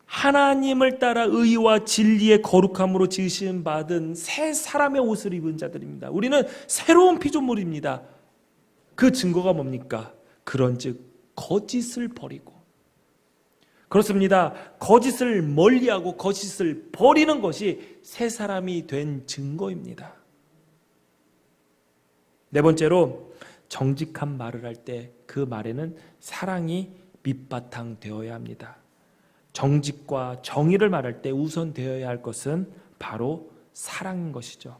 하나님을 따라 의와 진리의 거룩함으로 지으심 받은 새 사람의 옷을 입은 자들입니다. 우리는 새로운 피조물입니다. 그 증거가 뭡니까? 그런즉 거짓을 버리고, 그렇습니다. 거짓을 멀리하고 거짓을 버리는 것이 새 사람이 된 증거입니다. 네 번째로, 정직한 말을 할 때 그 말에는 사랑이 밑바탕 되어야 합니다. 정직과 정의를 말할 때 우선 되어야 할 것은 바로 사랑인 것이죠.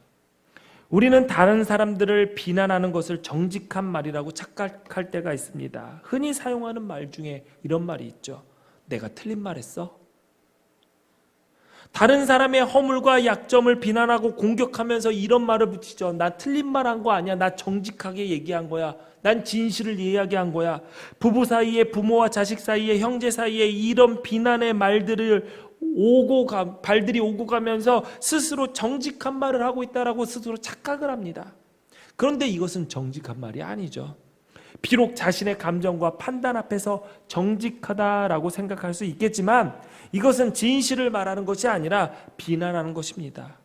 우리는 다른 사람들을 비난하는 것을 정직한 말이라고 착각할 때가 있습니다. 흔히 사용하는 말 중에 이런 말이 있죠. 내가 틀린 말 했어? 다른 사람의 허물과 약점을 비난하고 공격하면서 이런 말을 붙이죠. 나 틀린 말 한 거 아니야. 나 정직하게 얘기한 거야. 난 진실을 이야기한 거야. 부부 사이에, 부모와 자식 사이에, 형제 사이에 이런 비난의 말들을 발들이 오고 가면서 스스로 정직한 말을 하고 있다라고 스스로 착각을 합니다. 그런데 이것은 정직한 말이 아니죠. 비록 자신의 감정과 판단 앞에서 정직하다라고 생각할 수 있겠지만 이것은 진실을 말하는 것이 아니라 비난하는 것입니다.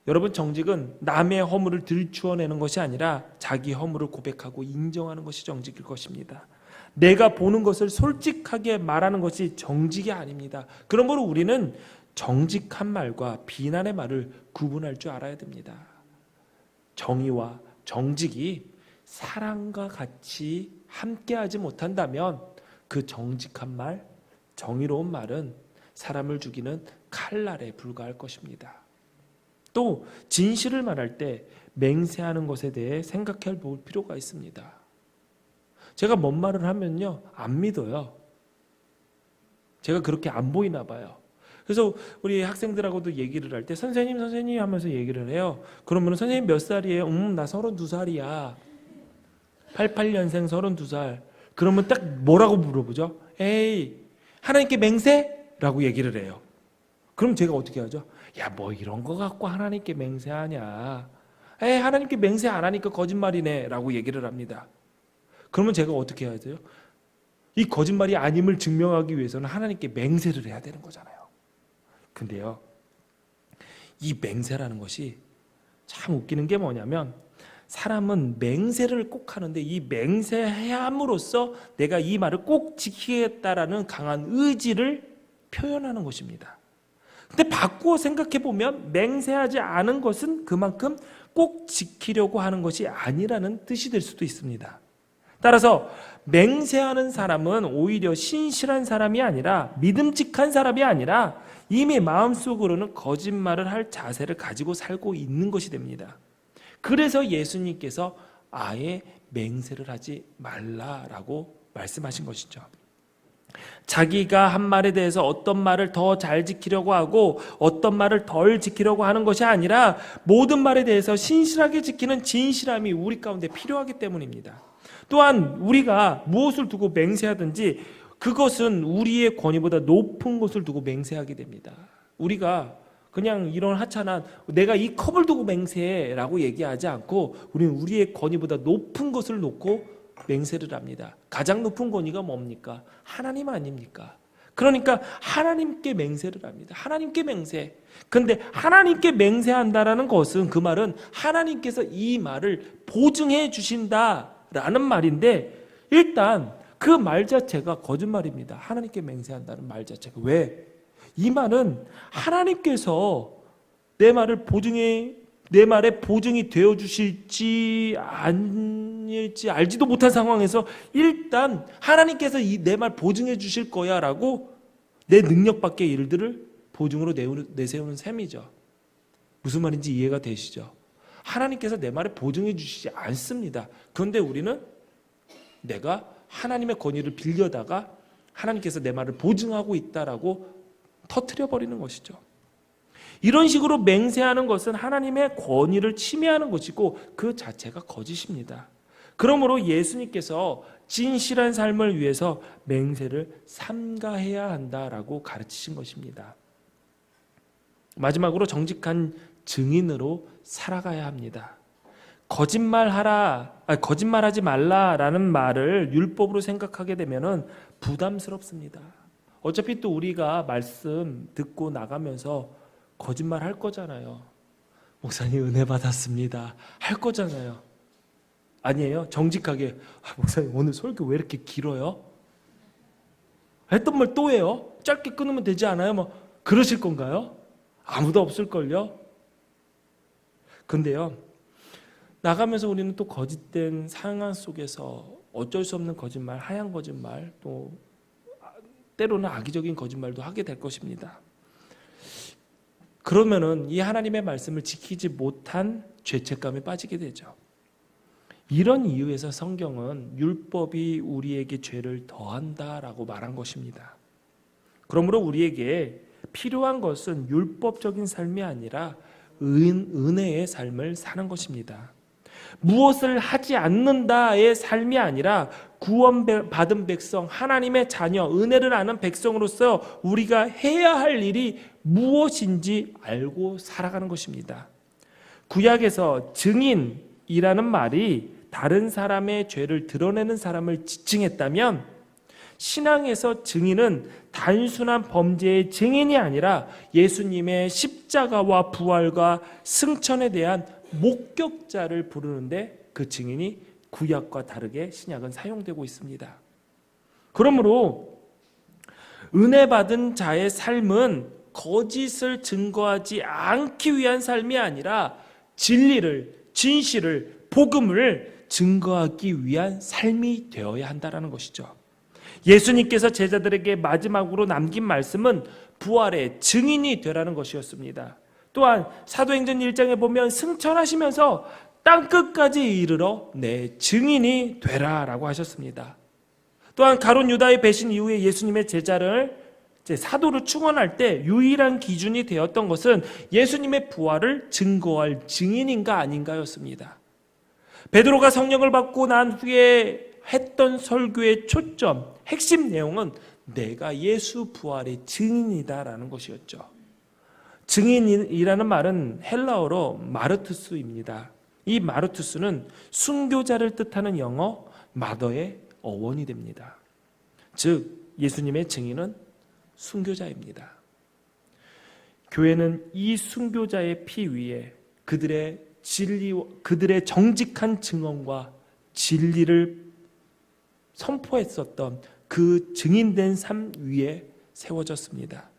여러분, 정직은 남의 허물을 들추어내는 것이 아니라 자기 허물을 고백하고 인정하는 것이 정직일 것입니다. 내가 보는 것을 솔직하게 말하는 것이 정직이 아닙니다. 그러므로 우리는 정직한 말과 비난의 말을 구분할 줄 알아야 됩니다. 정의와 정직이 사랑과 같이 함께하지 못한다면 그 정직한 말, 정의로운 말은 사람을 죽이는 칼날에 불과할 것입니다. 또 진실을 말할 때 맹세하는 것에 대해 생각해 볼 필요가 있습니다. 제가 뭔 말을 하면요, 안 믿어요. 제가 그렇게 안 보이나 봐요. 그래서 우리 학생들하고도 얘기를 할 때 선생님 하면서 얘기를 해요. 그러면 선생님 몇 살이에요? 나 32살이야. 88년생 32살. 그러면 딱 뭐라고 물어보죠? 에이, 하나님께 맹세? 라고 얘기를 해요. 그럼 제가 어떻게 하죠? 야, 뭐 이런 거 갖고 하나님께 맹세하냐. 에이, 하나님께 맹세 안 하니까 거짓말이네 라고 얘기를 합니다. 그러면 제가 어떻게 해야 돼요? 이 거짓말이 아님을 증명하기 위해서는 하나님께 맹세를 해야 되는 거잖아요. 근데요, 이 맹세라는 것이 참 웃기는 게 뭐냐면, 사람은 맹세를 꼭 하는데 이 맹세함으로써 내가 이 말을 꼭 지키겠다라는 강한 의지를 표현하는 것입니다. 근데 바꾸어 생각해 보면 맹세하지 않은 것은 그만큼 꼭 지키려고 하는 것이 아니라는 뜻이 될 수도 있습니다. 따라서 맹세하는 사람은 오히려 신실한 사람이 아니라, 믿음직한 사람이 아니라 이미 마음속으로는 거짓말을 할 자세를 가지고 살고 있는 것이 됩니다. 그래서 예수님께서 아예 맹세를 하지 말라라고 말씀하신 것이죠. 자기가 한 말에 대해서 어떤 말을 더 잘 지키려고 하고 어떤 말을 덜 지키려고 하는 것이 아니라 모든 말에 대해서 신실하게 지키는 진실함이 우리 가운데 필요하기 때문입니다. 또한 우리가 무엇을 두고 맹세하든지 그것은 우리의 권위보다 높은 것을 두고 맹세하게 됩니다. 우리가 그냥 이런 하찮은 내가 이 컵을 두고 맹세라고 얘기하지 않고 우리는 우리의 권위보다 높은 것을 놓고 맹세를 합니다. 가장 높은 권위가 뭡니까? 하나님 아닙니까? 그러니까 하나님께 맹세를 합니다. 하나님께 맹세. 근데 하나님께 맹세한다라는 것은 그 말은 하나님께서 이 말을 보증해 주신다라는 말인데 일단 그 말 자체가 거짓말입니다. 하나님께 맹세한다는 말 자체가. 왜? 이 말은 하나님께서 내 말에 보증이 되어 주실지 아닐지 알지도 못한 상황에서 일단 하나님께서 내 말 보증해 주실 거야 라고 내 능력 밖의 일들을 보증으로 내세우는 셈이죠. 무슨 말인지 이해가 되시죠? 하나님께서 내 말에 보증해 주시지 않습니다. 그런데 우리는 내가 하나님의 권위를 빌려다가 하나님께서 내 말을 보증하고 있다라고 터뜨려버리는 것이죠. 이런 식으로 맹세하는 것은 하나님의 권위를 침해하는 것이고 그 자체가 거짓입니다. 그러므로 예수님께서 진실한 삶을 위해서 맹세를 삼가해야 한다라고 가르치신 것입니다. 마지막으로 정직한 증인으로 살아가야 합니다. 거짓말하지 말라라는 말을 율법으로 생각하게 되면은 부담스럽습니다. 어차피 또 우리가 말씀 듣고 나가면서 거짓말 할 거잖아요. 목사님 은혜 받았습니다. 할 거잖아요. 아니에요? 정직하게 목사님 오늘 설교 왜 이렇게 길어요? 했던 말 또 해요? 짧게 끊으면 되지 않아요? 뭐 그러실 건가요? 아무도 없을걸요? 근데요 나가면서 우리는 또 거짓된 상황 속에서 어쩔 수 없는 거짓말, 하얀 거짓말, 또 때로는 악의적인 거짓말도 하게 될 것입니다. 그러면은 이 하나님의 말씀을 지키지 못한 죄책감에 빠지게 되죠. 이런 이유에서 성경은 율법이 우리에게 죄를 더한다라고 말한 것입니다. 그러므로 우리에게 필요한 것은 율법적인 삶이 아니라 은혜의 삶을 사는 것입니다. 무엇을 하지 않는다의 삶이 아니라 구원받은 백성, 하나님의 자녀, 은혜를 아는 백성으로서 우리가 해야 할 일이 무엇인지 알고 살아가는 것입니다. 구약에서 증인이라는 말이 다른 사람의 죄를 드러내는 사람을 지칭했다면 신앙에서 증인은 단순한 범죄의 증인이 아니라 예수님의 십자가와 부활과 승천에 대한 목격자를 부르는데 그 증인이 구약과 다르게 신약은 사용되고 있습니다. 그러므로 은혜 받은 자의 삶은 거짓을 증거하지 않기 위한 삶이 아니라 진리를, 진실을, 복음을 증거하기 위한 삶이 되어야 한다는 것이죠. 예수님께서 제자들에게 마지막으로 남긴 말씀은 부활의 증인이 되라는 것이었습니다. 또한 사도행전 1장에 보면 승천하시면서 땅끝까지 이르러 내 증인이 되라라고 하셨습니다. 또한 가룟 유다의 배신 이후에 예수님의 제자를 사도로 충원할 때 유일한 기준이 되었던 것은 예수님의 부활을 증거할 증인인가 아닌가였습니다. 베드로가 성령을 받고 난 후에 했던 설교의 초점, 핵심 내용은 내가 예수 부활의 증인이다라는 것이었죠. 증인이라는 말은 헬라어로 마르투스입니다. 이 마르투스는 순교자를 뜻하는 영어 마더의 어원이 됩니다. 즉 예수님의 증인은 순교자입니다. 교회는 이 순교자의 피 위에 그들의 정직한 증언과 진리를 선포했었던 그 증인된 삶 위에 세워졌습니다.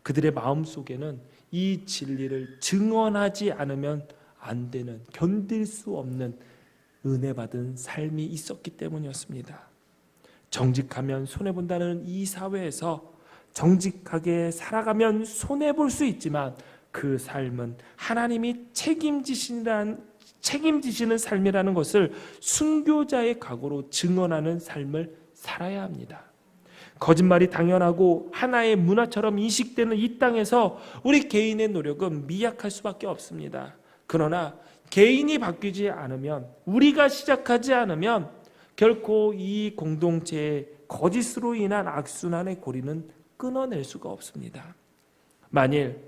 그들의 마음속에는 이 진리를 증언하지 않으면 안 되는, 견딜 수 없는 은혜 받은 삶이 있었기 때문이었습니다. 정직하면 손해본다는 이 사회에서 정직하게 살아가면 손해볼 수 있지만 그 삶은 하나님이 책임지시는 삶이라는 것을 순교자의 각오로 증언하는 삶을 살아야 합니다. 거짓말이 당연하고 하나의 문화처럼 인식되는 이 땅에서 우리 개인의 노력은 미약할 수밖에 없습니다. 그러나 개인이 바뀌지 않으면, 우리가 시작하지 않으면 결코 이 공동체의 거짓으로 인한 악순환의 고리는 끊어낼 수가 없습니다. 만일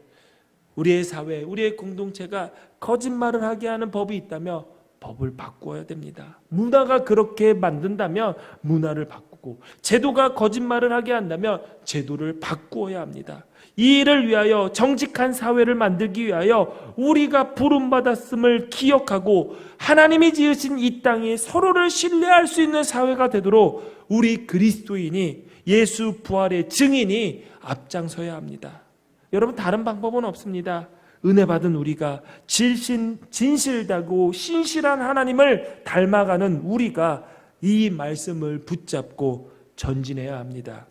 우리의 사회, 우리의 공동체가 거짓말을 하게 하는 법이 있다면 법을 바꾸어야 됩니다. 문화가 그렇게 만든다면 문화를 바꾸고, 제도가 거짓말을 하게 한다면 제도를 바꾸어야 합니다. 이 일을 위하여, 정직한 사회를 만들기 위하여 우리가 부름받았음을 기억하고 하나님이 지으신 이 땅이 서로를 신뢰할 수 있는 사회가 되도록 우리 그리스도인이, 예수 부활의 증인이 앞장서야 합니다. 여러분, 다른 방법은 없습니다. 은혜 받은 우리가 진실되고 신실한 하나님을 닮아가는 우리가 이 말씀을 붙잡고 전진해야 합니다.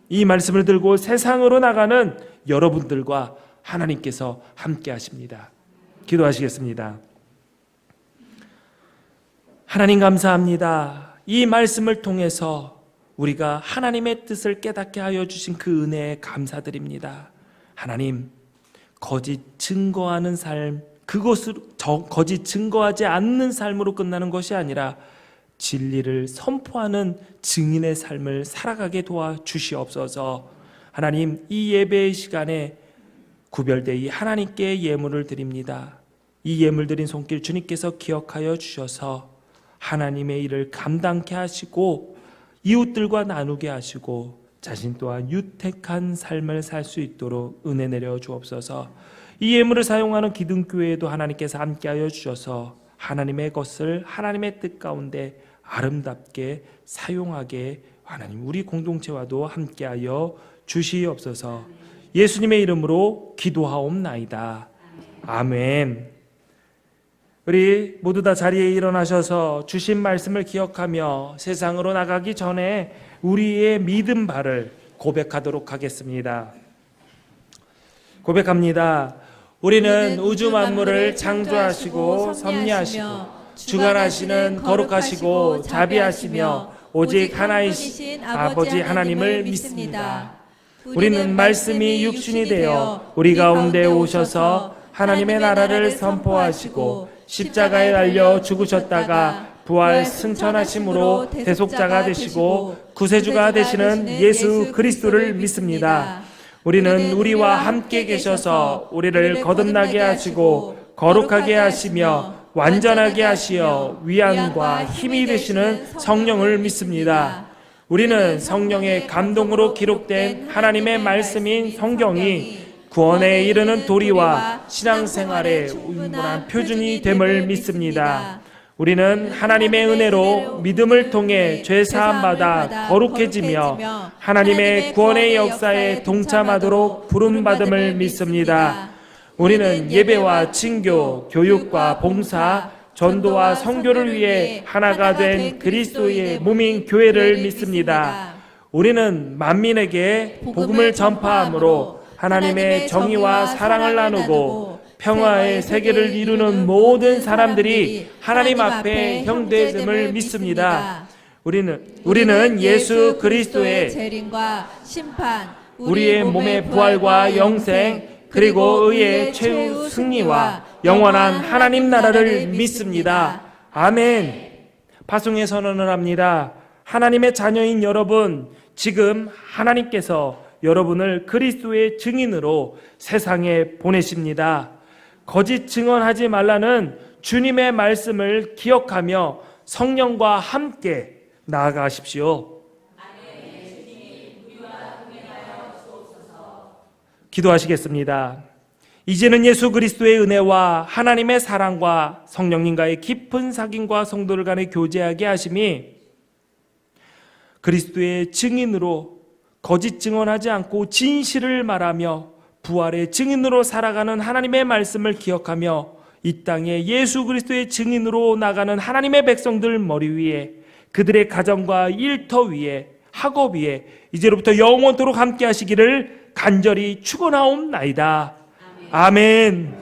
이 말씀을 들고 세상으로 나가는 여러분들과 하나님께서 함께 하십니다. 기도하시겠습니다. 하나님 감사합니다. 이 말씀을 통해서 우리가 하나님의 뜻을 깨닫게 하여 주신 그 은혜에 감사드립니다. 하나님, 거짓 증거하는 삶, 그것으로 거짓 증거하지 않는 삶으로 끝나는 것이 아니라 진리를 선포하는 증인의 삶을 살아가게 도와주시옵소서. 하나님, 이 예배의 시간에 구별되이 하나님께 예물을 드립니다. 이 예물 드린 손길 주님께서 기억하여 주셔서 하나님의 일을 감당케 하시고 이웃들과 나누게 하시고 자신 또한 유택한 삶을 살 수 있도록 은혜 내려 주옵소서. 이 예물을 사용하는 기둥교회에도 하나님께서 함께하여 주셔서 하나님의 것을 하나님의 뜻 가운데 아름답게 사용하게 하나님 우리 공동체와도 함께하여 주시옵소서. 예수님의 이름으로 기도하옵나이다. 아멘. 우리 모두 다 자리에 일어나셔서 주신 말씀을 기억하며 세상으로 나가기 전에 우리의 믿음 바를 고백하도록 하겠습니다. 고백합니다. 우리는 우주 만물을 창조하시고 섭리하시고 주관하시는 거룩하시고 자비하시며 오직 하나이신 아버지 하나님을 믿습니다. 우리는 말씀이 육신이 되어 우리 가운데 오셔서 하나님의 나라를 선포하시고 십자가에 달려 죽으셨다가 부활 승천하심으로 대속자가 되시고 구세주가 되시는 예수 그리스도를 믿습니다. 우리는 우리와 함께 계셔서 우리를 거듭나게 하시고 거룩하게 하시며 완전하게 하시어 위안과 힘이 되시는 성령을 믿습니다. 우리는 성령의 감동으로 기록된 하나님의 말씀인 성경이 구원에 이르는 도리와 신앙생활의 운분한 표준이 됨을 믿습니다. 우리는 하나님의 은혜로 믿음을 통해 죄 사함받아 거룩해지며 하나님의 구원의 역사에 동참하도록 부름받음을 믿습니다. 우리는 예배와 징교, 교육과 봉사, 전도와 선교를 위해 하나가 된 그리스도의 몸인 교회를 믿습니다. 우리는 만민에게 복음을 전파함으로 하나님의 정의와 사랑을 나누고 평화의 세계를 이루는 모든 사람들이 하나님 앞에 형제됨을 믿습니다. 우리는 예수 그리스도의 재림과 심판, 우리의 몸의 부활과 영생, 그리고 의의 최후 승리와 영원한 하나님 나라를 믿습니다. 아멘. 파송의 선언을 합니다. 하나님의 자녀인 여러분, 지금 하나님께서 여러분을 그리스도의 증인으로 세상에 보내십니다. 거짓 증언하지 말라는 주님의 말씀을 기억하며 성령과 함께 나아가십시오. 기도하시겠습니다. 이제는 예수 그리스도의 은혜와 하나님의 사랑과 성령님과의 깊은 사귐과 성도들 간의 교제하게 하심이 그리스도의 증인으로 거짓 증언하지 않고 진실을 말하며 부활의 증인으로 살아가는 하나님의 말씀을 기억하며 이 땅에 예수 그리스도의 증인으로 나가는 하나님의 백성들 머리 위에, 그들의 가정과 일터 위에, 학업 위에 이제로부터 영원토록 함께 하시기를 간절히 축원하옵나이다. 아멘.